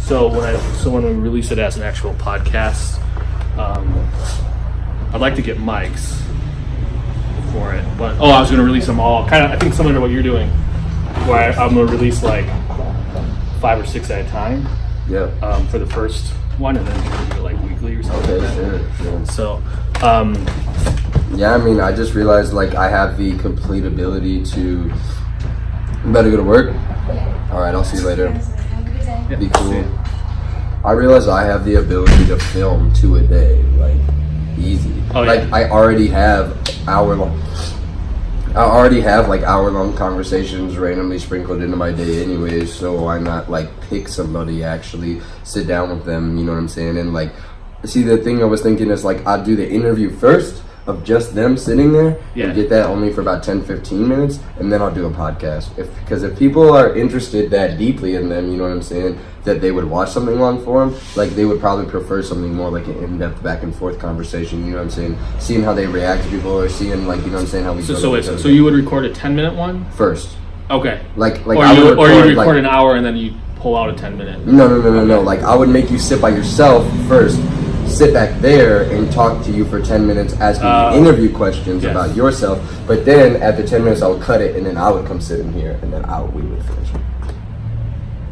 So when we release it as an actual podcast, I'd like to get mics for it. But I was going to release them all, kind of. I think similar to what you're doing, where I'm going to release like 5 or 6 at a time. Yeah. For the first one, and then try to do it like weekly or something. Okay, like that. sure. So. Yeah, I mean, I just realized like I have the complete ability to. I'm about to go to work. All right, I'll see you later. Yeah, Be cool. I realize I have the ability to film 2 a day, like easy. Oh, yeah. Like I already have hour-long conversations randomly sprinkled into my day anyways, so why not like pick somebody, actually sit down with them, you know what I'm saying? And like, see, the thing I was thinking is like I'd do the interview first of just them sitting there and get that only for about 10-15 minutes, and then I'll do a podcast. Because if people are interested that deeply in them, you know what I'm saying, that they would watch something long form, like they would probably prefer something more like an in-depth back and forth conversation, you know what I'm saying, seeing how they react to people, or seeing like, you know what I'm saying, how we So you would record a 10-minute one first. Okay. Like or you would record an hour and then you pull out a 10-minute. No. Like I would make you sit by yourself first, sit back there and talk to you for 10 minutes, asking you interview questions about yourself. But then at the 10 minutes, I would cut it, and then I would come sit in here, and then we would finish.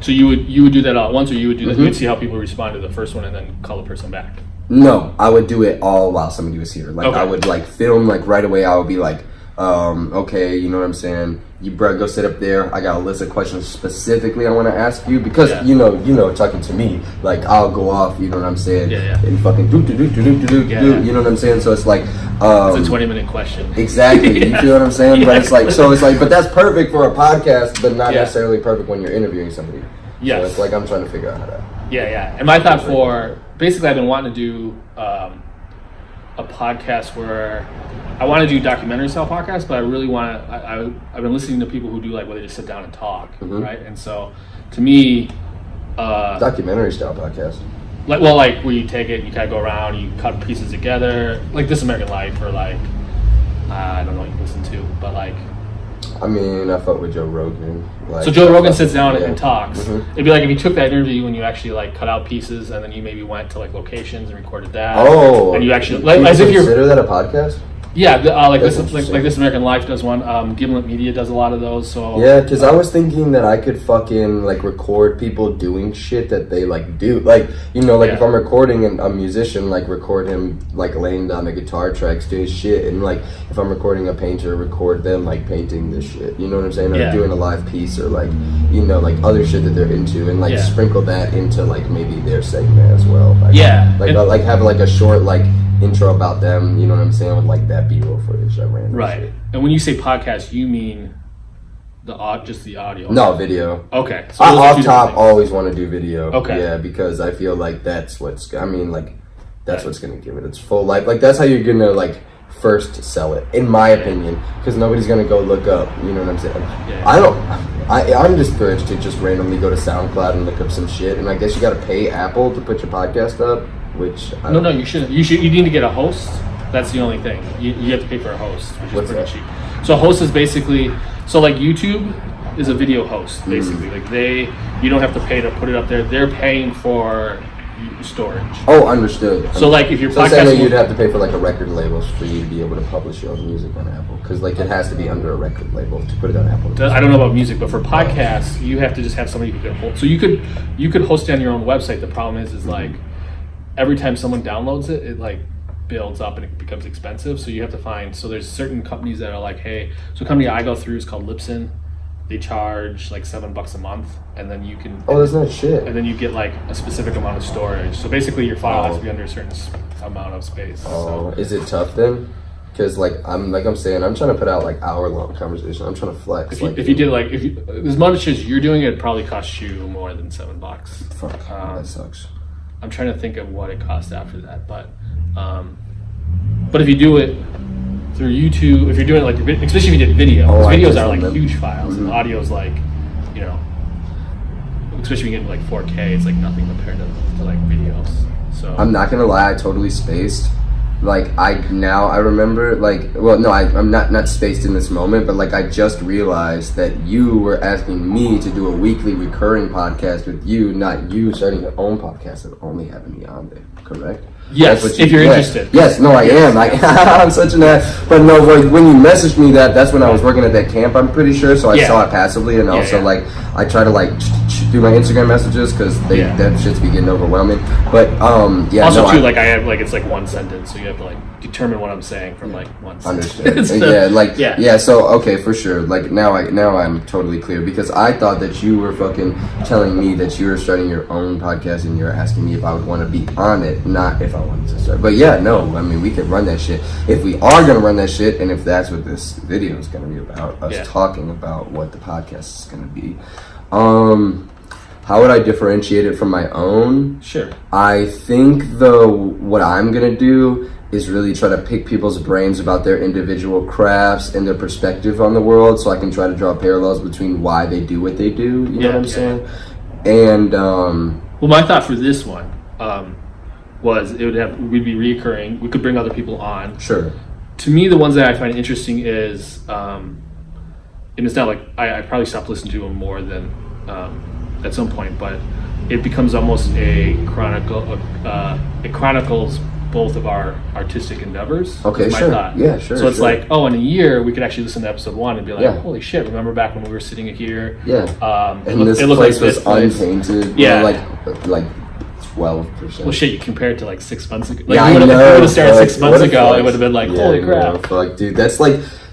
So you would do that all at once, or you would do that? You'd see how people respond to the first one, and then call the person back. No, I would do it all while somebody was here. Like I would like film like right away. I would be like, okay, you know what I'm saying? You bro, go sit up there. I got a list of questions specifically I want to ask you, because you know, talking to me, like I'll go off, you know what I'm saying? And fucking do, you know what I'm saying? So it's like it's a 20-minute question. Exactly. You feel what I'm saying? But it's like, but that's perfect for a podcast, but not necessarily perfect when you're interviewing somebody. Yes. So it's like I'm trying to figure out how to. Yeah. And my thought for basically, I've been wanting to do a podcast where I want to do documentary style podcasts, but I really want to. I've been listening to people who do like where they just sit down and talk, right? And so, to me, documentary style podcast. Like where you take it, you kind of go around, you cut pieces together, like This American Life, or like I don't know what you listen to, but like. I mean, I fuck with Joe Rogan. Like, so Joe Rogan sits down and talks. It'd be like if you took that interview and you actually like cut out pieces, and then you maybe went to like locations and recorded that. Oh, and you actually like as if you're consider that a podcast. Yeah, like This American Life does one. Gimlet Media does a lot of those. So yeah, because I was thinking that I could fucking like record people doing shit that they like do. Like, you know, like if I'm recording a musician, like record him like laying down the guitar tracks doing shit, and like if I'm recording a painter, record them like painting this shit. You know what I'm saying? Or doing a live piece, or like, you know, like other shit that they're into, and like sprinkle that into like maybe their segment as well. Like, like have like a short like intro about them, you know what I'm saying, with like that B-roll footage, that random shit. And when you say podcast, you mean just the audio? No, video. Okay. So I off top always want to do video. Okay. Yeah, because I feel like that's what's gonna give it its full life. Like that's how you're gonna like first sell it, in my opinion, because nobody's gonna go look up, you know what I'm saying? I'm discouraged to just randomly go to SoundCloud and look up some shit, and I guess you gotta pay Apple to put your podcast up. Which no, you shouldn't. You need to get a host. That's the only thing. You have to pay for a host, which is pretty cheap. So a host is basically like YouTube is a video host basically. Like you don't have to pay to put it up there. They're paying for storage. Oh, understood. So like if your podcast, you'd have to pay for like a record label for you to be able to publish your own music on Apple, because like it has to be under a record label to put it on Apple. I don't know about music, but for podcasts, you have to just have somebody who can hold. So you could host it on your own website. The problem is like. Every time someone downloads it, it like builds up and it becomes expensive. So you have to find. So there's certain companies that are like, hey. So a company I go through is called Libsyn. They charge like $7 a month, and then you can. Oh, that's not shit. And then you get like a specific amount of storage. So basically, your file has to be under a certain amount of space. Oh, is it tough then? Because I'm saying, I'm trying to put out like hour-long conversation. I'm trying to flex. If you did as much as you're doing, it'd probably cost you more than $7. Fuck, that sucks. I'm trying to think of what it costs after that, but if you do it through YouTube, if you're doing it like, especially if you did video, videos are like huge files, and audio's like, you know, especially when you get like 4K, it's like nothing compared to like videos. So I'm not gonna lie, I totally spaced like I remember, like, well, no, I'm not spaced in this moment, but like I just realized that you were asking me to do a weekly recurring podcast with you, not you starting your own podcast and only having me on there, correct? Yes, That's what if you're yeah. interested. Yes, no, I am. I'm such an ass. But no, like, when you messaged me that's when I was working at that camp, I'm pretty sure. So I Yeah. saw it passively, and also like I try to like do my Instagram messages because that shit's be getting overwhelming. But yeah. Also, no, too, like I have like it's like one sentence, so you have to like determine what I'm saying from like one sentence. Understand. Yeah. So okay, for sure. Like now I'm totally clear because I thought that you were fucking telling me that you were starting your own podcast and you're asking me if I would want to be on it, not if I wanted to start. But yeah, no, I mean we could run that shit if we are gonna run that shit, and if that's what this video is gonna be about, us talking about what the podcast is gonna be. How would I differentiate it from my own? Sure. I think though what I'm gonna do is really try to pick people's brains about their individual crafts and their perspective on the world, so I can try to draw parallels between why they do what they do. You know what I'm saying? And well, my thought for this one was we'd be reoccurring. We could bring other people on. Sure. To me, the ones that I find interesting is, and it's not like I probably stopped listening to them more than at some point, but it becomes almost a chronicle. It chronicles both of our artistic endeavors. Okay, my sure. thought. Yeah, sure. So it's like, oh, in a year we could actually listen to episode 1 and be like, Yeah. holy shit! Remember back when we were sitting here? Yeah. And this place was untainted. Yeah. Like 12%. Well, shit, you compare it to like 6 months ago. Yeah, If we would have started 6 months what a ago, flex. it would have been like, Yeah, holy crap. no, fuck, dude.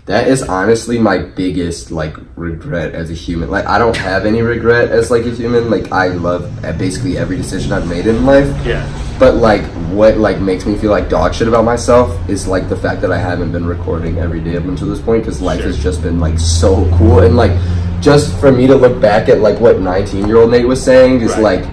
That is honestly my biggest like regret as a human. Like I don't have any regret as like a human. Like I love basically every decision I've made in life. Yeah. But like what like makes me feel like dog shit about myself is like the fact that I haven't been recording every day up until this point, because life has just been like so cool, and like just for me to look back at like what 19-year-old Nate was saying is like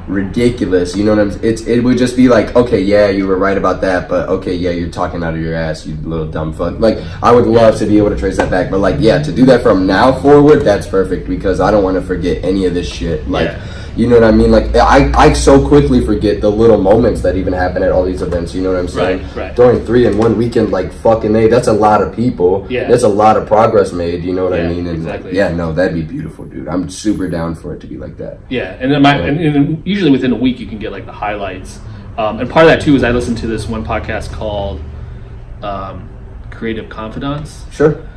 ridiculous. You know what I'm saying? It would just be like, okay, yeah, you were right about that, but okay, yeah, you're talking out of your ass, you little dumb fuck. Like I would love to be able to trace that back, but like yeah, to do that from now forward, that's perfect, because I don't want to forget any of this shit. Like you know what I mean? Like I so quickly forget the little moments that even happen at all these events. You know what I'm saying? Right. During 3 in 1 weekend, like fucking A, that's a lot of people. Yeah. That's a lot of progress made. You know what I mean? And exactly. yeah, no, that'd be beautiful, dude. I'm super down for it to be like that. Yeah, and then and usually within a week you can get like the highlights. And part of that too is I listened to this one podcast called Creative Confidants. Sure.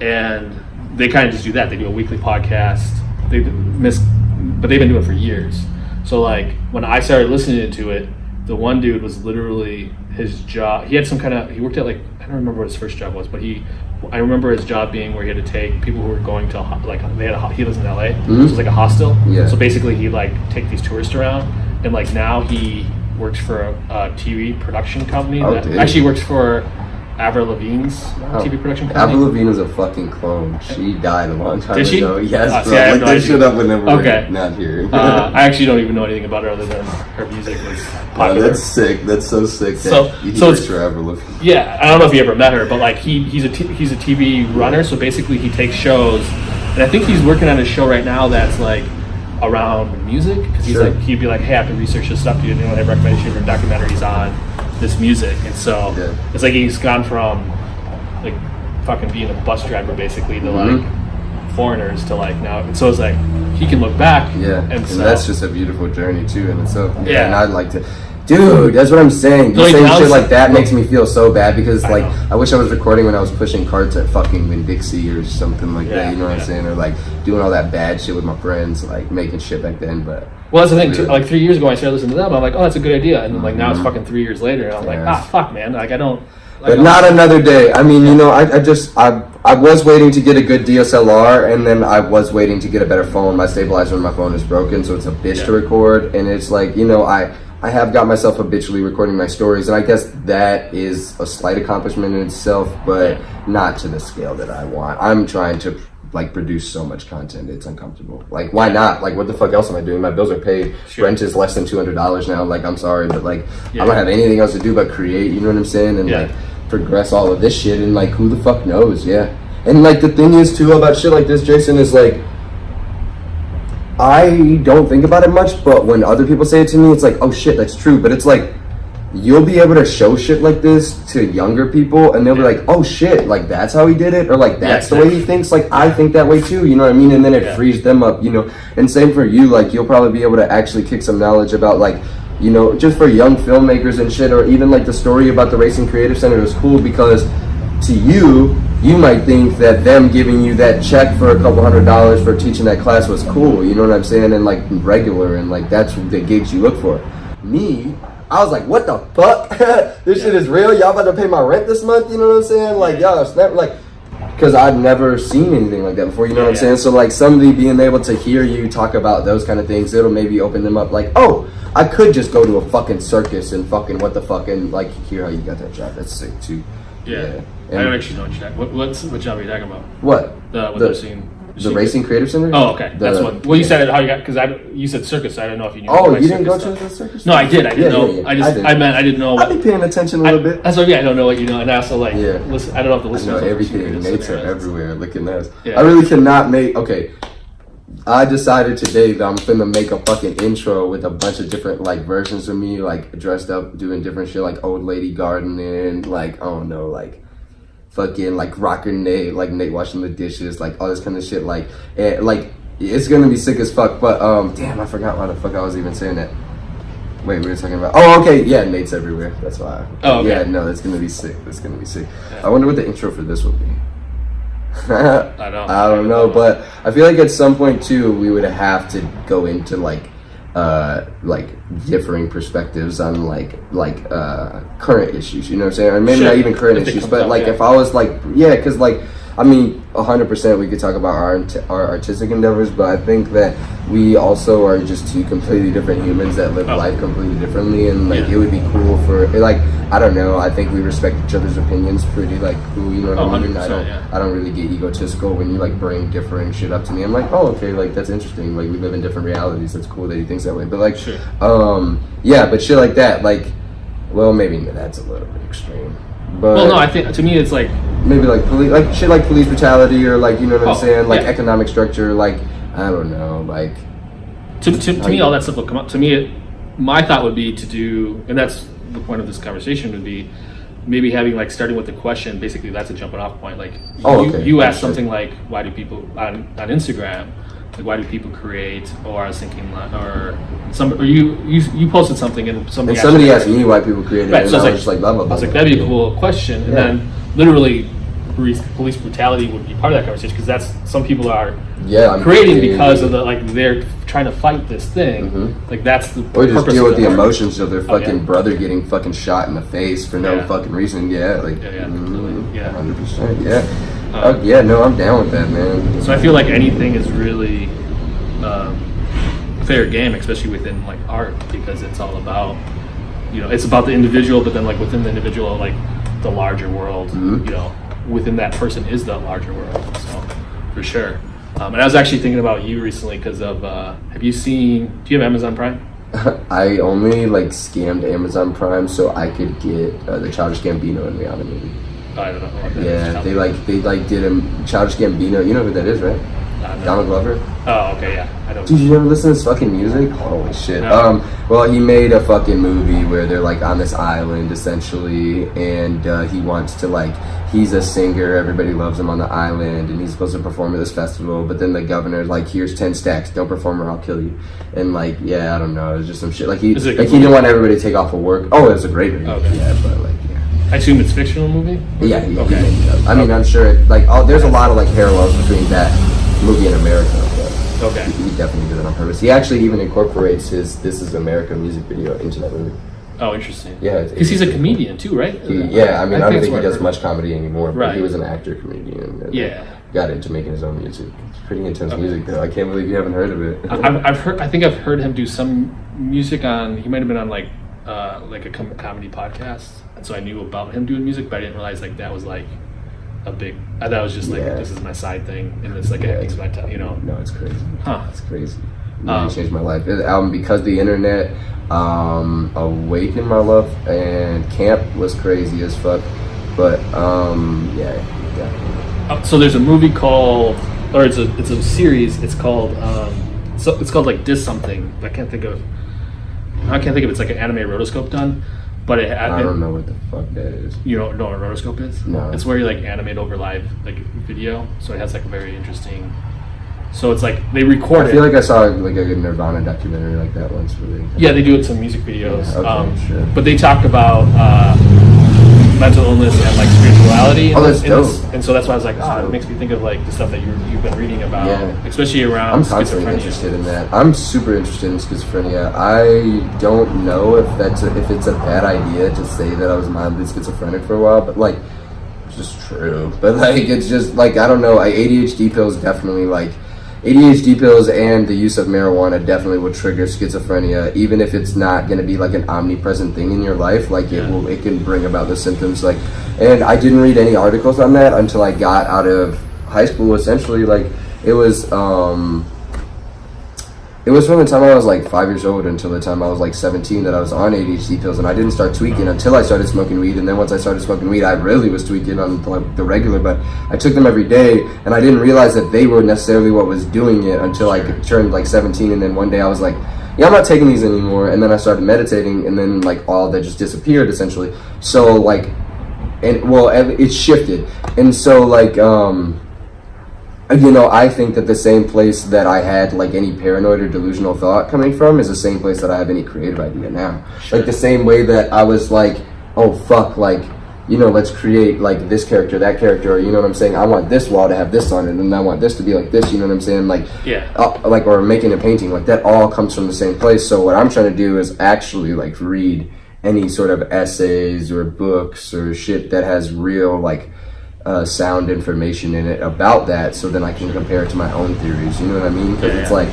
And they kind of just do that. They do a weekly podcast. But they've been doing it for years. So like when I started listening to it, the one dude was literally his job. He had he worked at like, I don't remember what his first job was, but I remember his job being where he had to take people who were going to like he lives in LA, so it was like a hostel. Yeah. So basically he'd like take these tourists around, and like now he works for a TV production company that actually works for Avril Lavigne's TV production company. Avril Lavigne was a fucking clone. She died a long time Did she? ago. Yes, bro. See, I have Look no that idea. shit up whenever Okay. we're not here. I actually don't even know anything about her other than her music was Oh, popular. that's sick. That's so sick. So works for Avril Lavigne. Yeah, I don't know if you ever met her, but like he's a TV runner. So basically, he takes shows, and I think he's working on a show right now that's like around music, because he'd be like, hey, I have to research this stuff. Do you have recommendations for documentaries on this music? And so it's like he's gone from like fucking being a bus driver basically to like foreigners to like now, and so it's like he can look back. And so that's just a beautiful journey too in itself. Yeah. And I'd like to, dude, that's what I'm saying. So Saying now shit it's like that makes me feel so bad, because like know. I wish I was recording when I was pushing carts at fucking Winn-Dixie or something like that. You know what I'm saying? Or like doing all that bad shit with my friends, like making shit back then. But well, that's the thing too. Like 3 years ago, I started listening to them. I'm like, oh, that's a good idea. And then like now it's fucking 3 years later, and I'm like, fuck, man. Like I don't. But not another day. I mean, you know, I was waiting to get a good DSLR, and then I was waiting to get a better phone. My stabilizer on my phone is broken, so it's a bitch to record. And it's like, you know, I have got myself habitually recording my stories, and I guess that is a slight accomplishment in itself, but not to the scale that I want. I'm trying to like produce so much content, it's uncomfortable. Like, why not? Like, what the fuck else am I doing? My bills are paid. Rent is less than $200 now. Like, I'm sorry, but like I don't have anything else to do but create, you know what I'm saying? And like progress all of this shit, and like who the fuck knows? And like the thing is too about shit like this, Jason, is like I don't think about it much, but when other people say it to me, it's like, oh shit, that's true. But it's like you'll be able to show shit like this to younger people, and they'll be like, oh shit, like that's how he did it, or like that's the way he thinks, like I think that way too, you know what I mean? And then it frees them up, you know. And same for you, like you'll probably be able to actually kick some knowledge about, like, you know, just for young filmmakers and shit, or even like the story about the Racing Creative Center is cool because to you might think that them giving you that check for a couple $100s for teaching that class was cool, you know what I'm saying, and like regular, and like that's the gigs you look for. Me, I was like, what the fuck? This shit is real? Y'all about to pay my rent this month? You know what I'm saying? Like, y'all snap, like, because I'd never seen anything like that before, you know what I'm saying? So like somebody being able to hear you talk about those kind of things, it'll maybe open them up like, oh, I could just go to a fucking circus and fucking what the fuck, and like hear how you got that job. That's sick too. Yeah. I don't actually know what you're talking about. What job are you talking about? What? They're seeing. The Racing Creative Center? Oh, okay. That's what. Well, you said it how you got, because you said circus. So I don't know if you knew. Oh, you didn't go to the circus? No, I did. I didn't know. I meant I didn't know. I've been paying attention a little bit. That's what I don't know what you know, and I also like. Listen, I don't know if the listeners know everything. Nates are everywhere. Look at this. Yeah. I really cannot make. Okay, I decided today that I'm finna make a fucking intro with a bunch of different like versions of me, like dressed up, doing different shit, like old lady gardening, like I don't know, like. Fucking like rocking Nate, like Nate washing the dishes, like all this kind of shit, like it's gonna be sick as fuck. But damn, I forgot why the fuck I was even saying that. Wait, we were talking about. Oh, okay, yeah, Nate's everywhere. That's why. Oh, okay. Yeah, no, that's gonna be sick. That's gonna be sick. Yeah. I wonder what the intro for this will be. I don't know, but I feel like at some point too, we would have to go into like differing perspectives on current issues, you know what I'm saying, or maybe not even current issues, but like if I was like, yeah, because like I mean 100% we could talk about our artistic endeavors, but I think that we also are just two completely different humans that live life completely differently, and like it would be cool for like, I don't know, I think we respect each other's opinions pretty like cool, you know what I mean? I don't really get egotistical when you like bring differing shit up to me. I'm like, oh okay, like that's interesting, like we live in different realities, that's cool that he thinks that way, but like yeah, but shit like that, like, well, maybe that's a little bit extreme. But well, no, I think to me it's like maybe like shit like police brutality, or like, you know what I'm saying, like economic structure, like I don't know, like to me all that stuff will come up. To me, my thought would be to do, and that's the point of this conversation, would be maybe having like starting with the question. Basically, that's a jumping off point. Like you ask something like, why do people on Instagram? Like, why do people create? Or I was thinking, or you posted something and somebody asked me why people created, right, and so I was just like, blah blah blah. I was like, that'd be a cool question, and then literally police brutality would be part of that conversation, because that's, some people are creating because of the, like, they're trying to fight this thing, like that's the or just deal with the emotions of their fucking brother getting fucking shot in the face for no fucking reason. 100%. Yeah, no, I'm down with that, man. So I feel like anything is really fair game, especially within like art, because it's all about, you know, it's about the individual, but then like within the individual, like the larger world, you know, within that person is the larger world. So for sure. And I was actually thinking about you recently because of do you have Amazon Prime? I only like scammed Amazon Prime so I could get the Childish Gambino and Rihanna movie. I don't know what that is. They did a Childish Gambino. You know who that is, right? Donald Glover. Oh, okay, yeah. I don't. Dude, you never listen to his fucking music? Holy shit. No. Well, he made a fucking movie where they're like on this island essentially, and he wants to like, he's a singer, everybody loves him on the island, and he's supposed to perform at this festival, but then the governor like, here's 10 stacks, don't perform or I'll kill you. And like, yeah, I don't know, it's just some shit. Like he didn't want everybody to take off of work. Oh, it was a great movie. Okay. Yeah, but like, I assume it's a fictional movie? Yeah, okay. I mean, I'm sure like, there's a lot of like parallels between that movie in America, but he definitely did it on purpose. He actually even incorporates his "This Is America" music video into that movie. Oh, interesting. Yeah, because he's a comedian too, right? I mean, I don't think he does much comedy anymore, but he was an actor comedian. And got into making his own music. It's pretty intense music, though. I can't believe you haven't heard of it. I think I've heard him do some music on. He might have been on like a comedy podcast, and so I knew about him doing music, but I didn't realize like that was like a big. I thought it was just like, this is my side thing, and it's like it's my time, you know. No, it's crazy. It's crazy. It really changed my life. The album, because the internet, awakened my love, and camp was crazy as fuck. But definitely. So there's a movie called, or it's a series. It's called it's called like Dis Something. I can't think of. It's like an anime rotoscope done. but I don't know what the fuck that is. You don't know what a rotoscope is? No. It's where you like animate over live like video, so it has like a very interesting. So it's like they record I it. feel like I saw like a Nirvana documentary like that once. Really. Yeah, they do it some music videos. Yeah, okay, sure. But they talk about mental illness and like spirituality. Oh, that's dope. And so that's why I was like, it makes me think of like the stuff that you've been reading about, Yeah. especially around I'm constantly schizophrenia. interested in that. I'm super interested in schizophrenia. I don't know if it's a bad idea to say that I was mildly schizophrenic for a while, but like, it's just true. But like, it's just like, I don't know. ADHD pills definitely like. ADHD pills and the use of marijuana definitely will trigger schizophrenia, even if it's not going to be like an omnipresent thing in your life. Like it can bring about the symptoms. Like, and I didn't read any articles on that until I got out of high school. Essentially, like it was from the time I was like 5 years old until the time I was like 17 that I was on ADHD pills, and I didn't start tweaking until I started smoking weed. And then once I started smoking weed, I really was tweaking on like the regular, but I took them every day, and I didn't realize that they were necessarily what was doing it until I turned like 17. And then one day I was like, yeah, I'm not taking these anymore. And then I started meditating, and then like all that just disappeared essentially. So like, and well, it shifted. And so like, you know, I think that the same place that I had like any paranoid or delusional thought coming from is the same place that I have any creative idea now. Sure. Like the same way that I was like, oh fuck, like, you know, let's create like this character, that character, or you know what I'm saying? I want this wall to have this on it, and I want this to be like this, you know what I'm saying? Like, like, or making a painting, like that all comes from the same place. So what I'm trying to do is actually like read any sort of essays or books or shit that has real like sound information in it about that, so then I can compare it to my own theories, you know what I mean? Because it's like,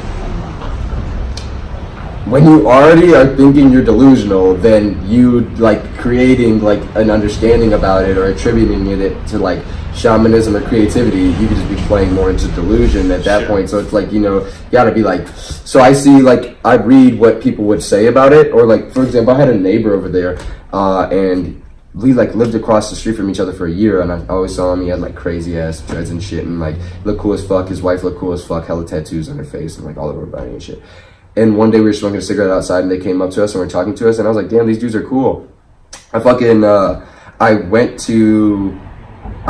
when you already are thinking you're delusional, then you like creating like an understanding about it or attributing it to like shamanism or creativity, you could just be playing more into delusion at that point. So it's like, you know, you gotta be like, so I see like, I read what people would say about it, or like, for example, I had a neighbor over there, and we like lived across the street from each other for a year, and I always saw him. He had like crazy ass dreads and shit, and like looked cool as fuck. His wife looked cool as fuck, hella tattoos on her face and like all over her body and shit. And one day we were smoking a cigarette outside, and they came up to us and were talking to us, and I was like, damn, these dudes are cool. I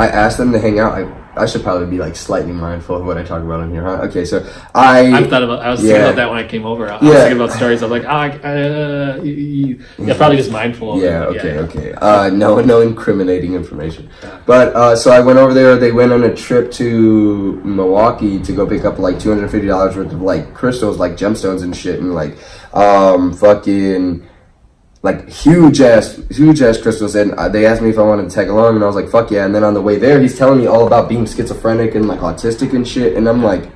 asked them to hang out. I should probably be like slightly mindful of what I talk about on here, huh? Okay, so I was thinking about that when I came over. I was thinking about stories. I'm like, probably just mindful of it. Okay. No incriminating information. But so I went over there. They went on a trip to Milwaukee to go pick up like $250 worth of like crystals, like gemstones and shit, and like fucking like huge ass crystals, and they asked me if I wanted to tag along, and I was like, fuck yeah. And then on the way there, he's telling me all about being schizophrenic and like autistic and shit, and I'm like,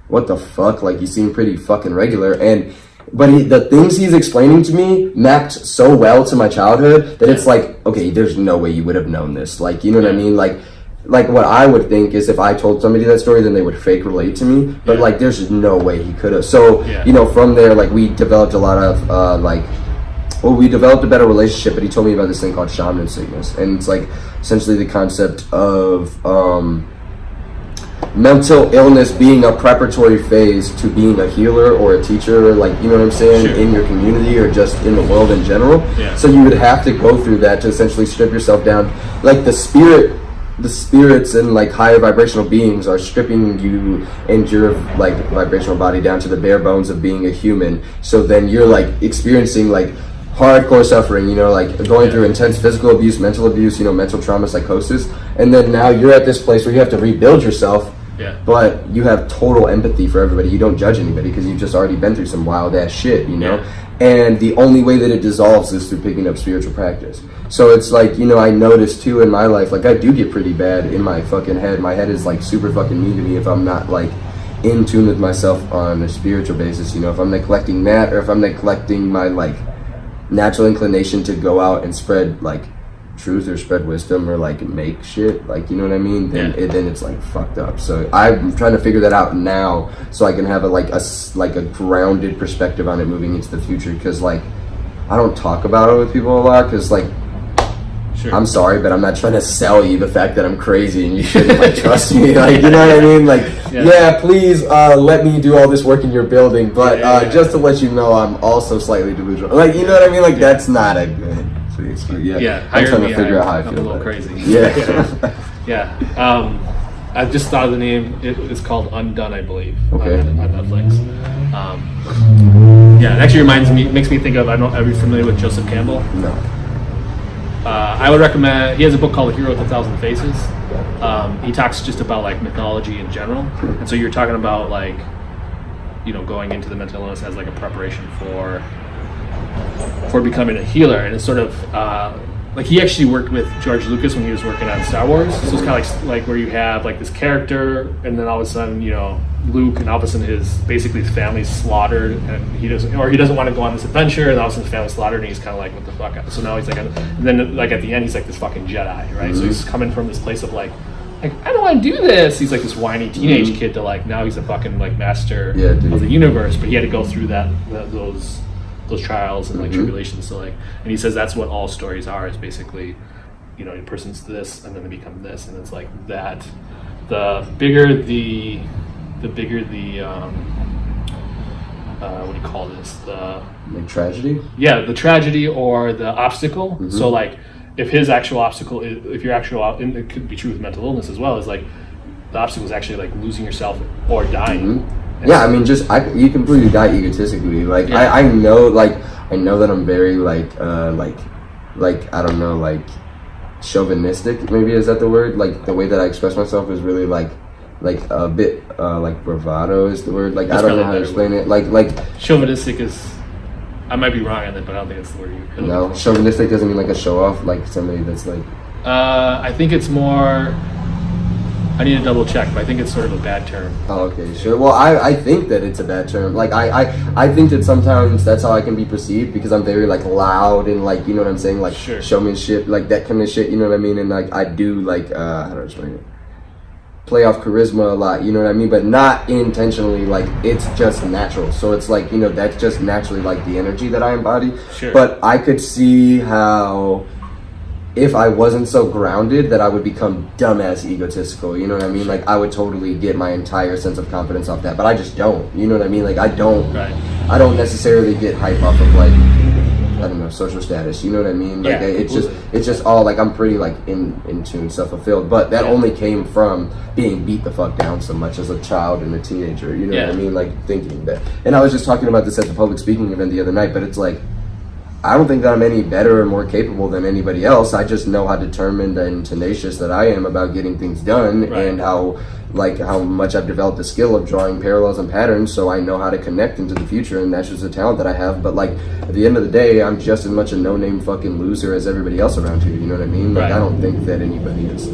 what the fuck? Like, you seem pretty fucking regular. But the things he's explaining to me mapped so well to my childhood that it's like, okay, there's no way you would have known this. Like, you know what I mean? Like what I would think is if I told somebody that story, then they would fake relate to me. But like, there's no way he could have. So, you know, from there, like, we developed a lot of we developed a better relationship, but he told me about this thing called shaman sickness, and it's like essentially the concept of mental illness being a preparatory phase to being a healer or a teacher, like, you know what I'm saying, in your community or just in the world in general. So you would have to go through that to essentially strip yourself down. Like the spirits and like higher vibrational beings are stripping you and your like vibrational body down to the bare bones of being a human. So then you're like experiencing like hardcore suffering, you know, like going through intense physical abuse, mental abuse, you know, mental trauma, psychosis, and then now you're at this place where you have to rebuild yourself, but you have total empathy for everybody. You don't judge anybody because you've just already been through some wild ass shit, you know, and the only way that it dissolves is through picking up spiritual practice. So it's like, you know, I noticed too in my life, like I do get pretty bad in my fucking head. My head is like super fucking mean to me if I'm not like in tune with myself on a spiritual basis, you know, if I'm neglecting that, or if I'm neglecting my like natural inclination to go out and spread like truth or spread wisdom or like make shit, like, you know what I mean, then it's like fucked up. So I'm trying to figure that out now so I can have a grounded perspective on it moving into the future, because like I don't talk about it with people a lot because like I'm sorry, but I'm not trying to sell you the fact that I'm crazy and you shouldn't like trust me, like, you know what I mean, like please let me do all this work in your building, but just to let you know I'm also slightly delusional, like, you know what I mean, like that's not a good please. But yeah, Yeah, I'm hire trying me. to figure out how I I'm feel a little about it. crazy. Yeah. Yeah. I just thought of the name. It's called Undone, I believe. Okay. On Netflix. Yeah, it actually makes me think of. I don't. Are you familiar with Joseph Campbell? No. I would recommend. He has a book called The Hero with a Thousand Faces. He talks just about like mythology in general, and so you're talking about like, going into the mental illness as like a preparation for becoming a healer, and it's sort of like he actually worked with George Lucas when he was working on Star Wars. So it's kind of like where you have like this character, and then all of a sudden Luke, and all of a sudden his family's slaughtered, and he doesn't want to go on this adventure, and all of a sudden his family's slaughtered, and he's kind of like, what the fuck? So now he's like, and then like at the end he's like this fucking Jedi, right? So he's coming from this place of like I don't want to do this. He's like this whiny teenage kid to like now he's a fucking like master of the universe, but he had to go through those trials and like tribulations. So like, and he says that's what all stories are, is basically, a person's this and then they become this, and it's like that. The bigger the what do you call this? The like tragedy. Yeah, the tragedy or the obstacle. So like, if his actual obstacle is, and it could be true with mental illness as well, is like the obstacle is actually like losing yourself or dying. Yeah, I mean, you completely die egotistically. Like I know that I'm very like I don't know, like chauvinistic. Maybe is that the word? Like the way that I express myself is really like a bit like bravado is the word. Like I don't know how to explain it. Like chauvinistic is. I might be wrong on that, but I don't think it's the word you. No, chauvinistic doesn't mean like a show off. Like somebody that's like. I think it's more. I need to double check, but I think it's sort of a bad term. Oh, okay, sure. Well, I think that it's a bad term. Like I think that sometimes that's how I can be perceived, because I'm very like loud and like, you know what I'm saying, like showmanship, like that kind of shit. You know what I mean? And like I do like how do I explain it? Play off charisma a lot, you know what I mean? But not intentionally. Like it's just natural. So it's like, that's just naturally like the energy that I embody. Sure. But I could see how, if I wasn't so grounded, that I would become dumbass egotistical, you know what I mean? Like I would totally get my entire sense of confidence off that, but I just don't, you know what I mean? Like I don't necessarily get hype off of like, I don't know, social status, you know what I mean? Like it's just all like, I'm pretty like in tune, self-fulfilled, but that only came from being beat the fuck down so much as a child and a teenager, you know what I mean? Like thinking that, and I was just talking about this at the public speaking event the other night, but it's like, I don't think that I'm any better or more capable than anybody else. I just know how determined and tenacious that I am about getting things done, and how much I've developed the skill of drawing parallels and patterns, so I know how to connect into the future, and that's just a talent that I have. But like at the end of the day, I'm just as much a no-name fucking loser as everybody else around here, you know what I mean? Like I don't think that anybody is.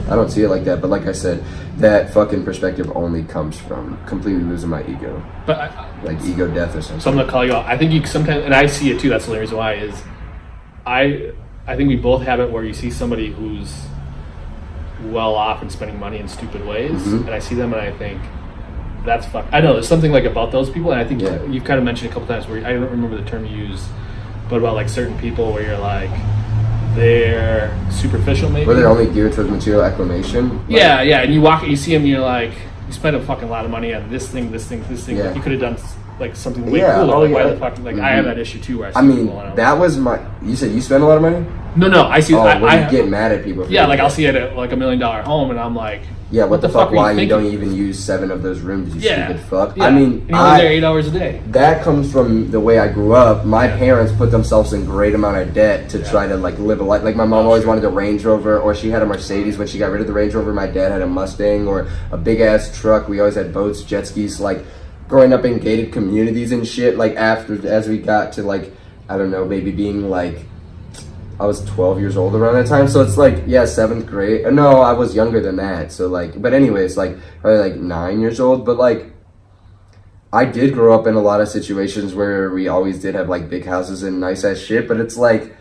I don't see it like that, but like I said, that fucking perspective only comes from completely losing my ego. But like ego death or something. So I'm gonna call you out. I think you sometimes, and I see it too. That's the only reason why is, I think we both have it where you see somebody who's well off and spending money in stupid ways, and I see them and I think that's fuck. I know there's something like about those people, and I think you've kind of mentioned a couple times where I don't remember the term you used, but about like certain people where you're like, they're superficial maybe. Where they're only geared towards material acclamation. Yeah, and you walk and you see them and you're like, you spent a fucking lot of money on this thing. Yeah. Like, you could have done like something way cooler. Why the fuck? Like I have that issue too. Where I mean, that was my. You said you spend a lot of money. No, I see. Oh, I get mad at people. Yeah, like I'll see it at like $1 million home, and I'm like, yeah, what the fuck? Why you don't thinking? even use 7 of those rooms? You stupid fuck. Yeah. I mean, and you're there 8 hours a day. That comes from the way I grew up. My parents put themselves in great amount of debt to try to like live a life. Like my mom always wanted a Range Rover, or she had a Mercedes when she got rid of the Range Rover. My dad had a Mustang or a big ass truck. We always had boats, jet skis. Like growing up in gated communities and shit. Like as we got to like, I don't know, maybe being like, I was 12 years old around that time, so it's like, 7th grade. No, I was younger than that. So like, but anyways, like probably like 9 years old. But like, I did grow up in a lot of situations where we always did have like big houses and nice ass shit. But it's like,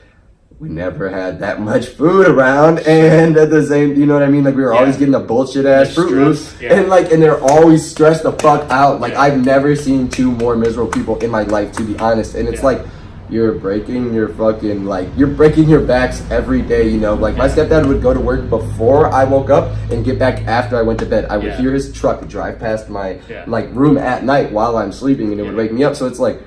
we never had that much food around, and at the same, you know what I mean? Like we were always getting the bullshit ass Fruit Loops, and like, and they're always stressed the fuck out. Like I've never seen 2 more miserable people in my life, to be honest. And it's like, you're breaking your fucking, like, you're breaking your backs every day, you know? Like, my stepdad would go to work before I woke up and get back after I went to bed. I would hear his truck drive past my, like, room at night while I'm sleeping, and it would wake me up. So it's like,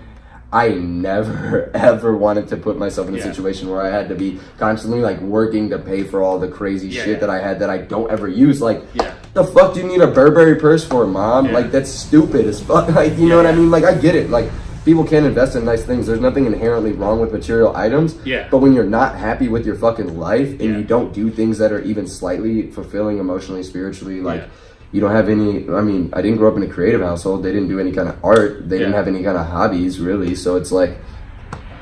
I never ever wanted to put myself in a Yeah. situation where I had to be constantly like working to pay for all the crazy Yeah, shit yeah. that I had that I don't ever use. Like, Yeah. the fuck do you need a Burberry purse for, mom? Yeah. Like, that's stupid as fuck. Like, you know what I mean? Like, I get it. Like, people can invest in nice things. There's nothing inherently wrong with material items. Yeah. But when you're not happy with your fucking life and Yeah. you don't do things that are even slightly fulfilling emotionally, spiritually, like, Yeah. you don't have any. I mean, I didn't grow up in a creative household. They didn't do any kind of art. They didn't Yeah. have any kind of hobbies, really. So it's like,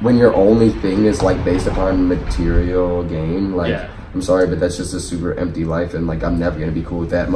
when your only thing is like based upon material gain, like, Yeah. I'm sorry, but that's just a super empty life, and like, I'm never gonna be cool with that.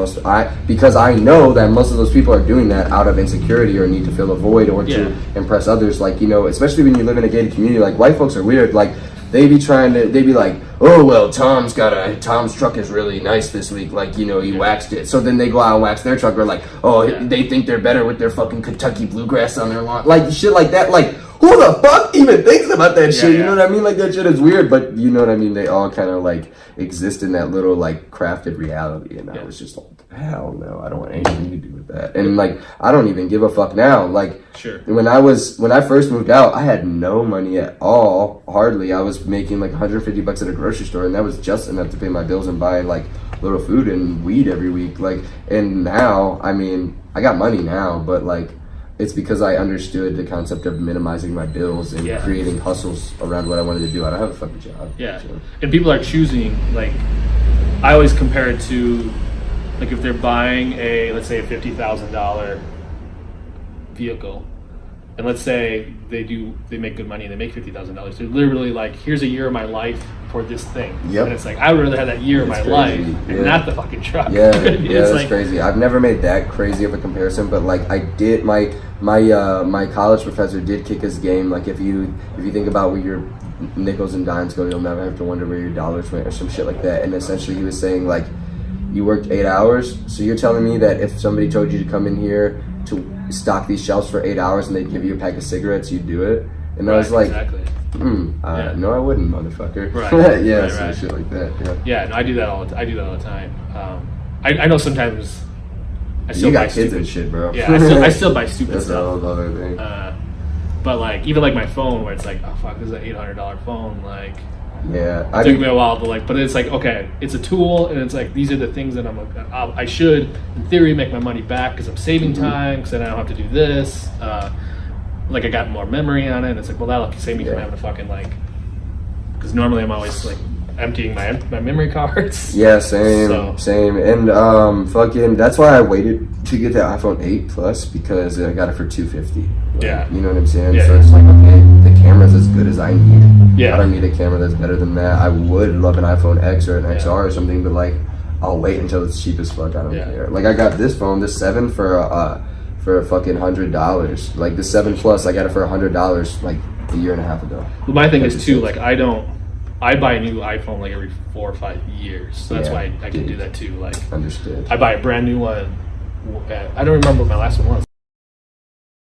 Because I know that most of those people are doing that out of insecurity or need to fill a void or Yeah. to impress others. Like, you know, especially when you live in a gated community, like, white folks are weird. Like, they be like, oh well, Tom's truck is really nice this week. Like, you know, he waxed it. So then they go out and wax their truck. Or like, oh, Yeah. they think they're better with their fucking Kentucky bluegrass on their lawn. Like, shit like that. Like, who the fuck even thinks about that shit? You yeah. know what I mean? Like, that shit is weird, but you know what I mean? They all kind of like exist in that little like crafted reality. And I was just like, hell no, I don't want anything to do with that. And like, I don't even give a fuck now. Like, Sure. when I first moved out, I had no money at all, hardly. I was making like $150 at a grocery store, and that was just enough to pay my bills and buy like little food and weed every week. Like, and now, I mean, I got money now, but like, it's because I understood the concept of minimizing my bills and Yeah. creating hustles around what I wanted to do. I don't have a fucking job. Yeah, so. and people are choosing, like, I always compare it to, like, if they're buying let's say a $50,000 vehicle, and let's say they make good money and they make $50,000, they're literally like, here's a year of my life for this thing. Yep. And it's like, I would rather have that year of my It's life crazy, and yeah. not the fucking truck. Yeah, It's yeah, that's like, crazy. I've never made that crazy of a comparison, but like, I did. My college professor did kick his game. Like, if you think about where your nickels and dimes go, you'll never have to wonder where your dollars went or some shit like that. And essentially, he was saying like, you worked 8 hours, so you're telling me that if somebody told you to come in here to stock these shelves for 8 hours and they'd give you a pack of cigarettes, you'd do it? And I was like, exactly. Yeah. no, I wouldn't, motherfucker. Right. Yeah, Right, some right. shit like that. Yeah. Yeah, no, I do that all the time. I know sometimes I still You buy got kids stupid and shit, bro. Yeah, I still buy stupid That's a stuff. whole other thing. But like, even like my phone, where it's like, oh fuck, this is an $800 phone. Like, Yeah, it took me a while to like, but it's like, okay, it's a tool, and it's like, these are the things that I should, in theory, make my money back because I'm saving time, because then I don't have to do this. Like, I got more memory on it. And it's like, well, that'll save me from having to fucking like, because normally I'm always like emptying my memory cards. Yeah, same, So- same. And fucking, that's why I waited to get the iPhone 8 Plus, because I got it for $250. Yeah. You know what I'm saying? Yeah. So it's like, okay, the camera's as good as I need. Yeah. I don't need a camera that's better than that. I would love an iPhone X or an Yeah. XR or something, but like, I'll wait until it's cheap as fuck. I don't Yeah. care. Like, I got this phone, this 7 for a fucking $100. Like, the 7 Plus, I got it for $100 like a year and a half ago. But my thing is too, like, I buy a new iPhone like every 4 or 5 years, so that's Yeah, why I can do that too. Like, Understood. I buy a brand new one. I don't remember what my last one was.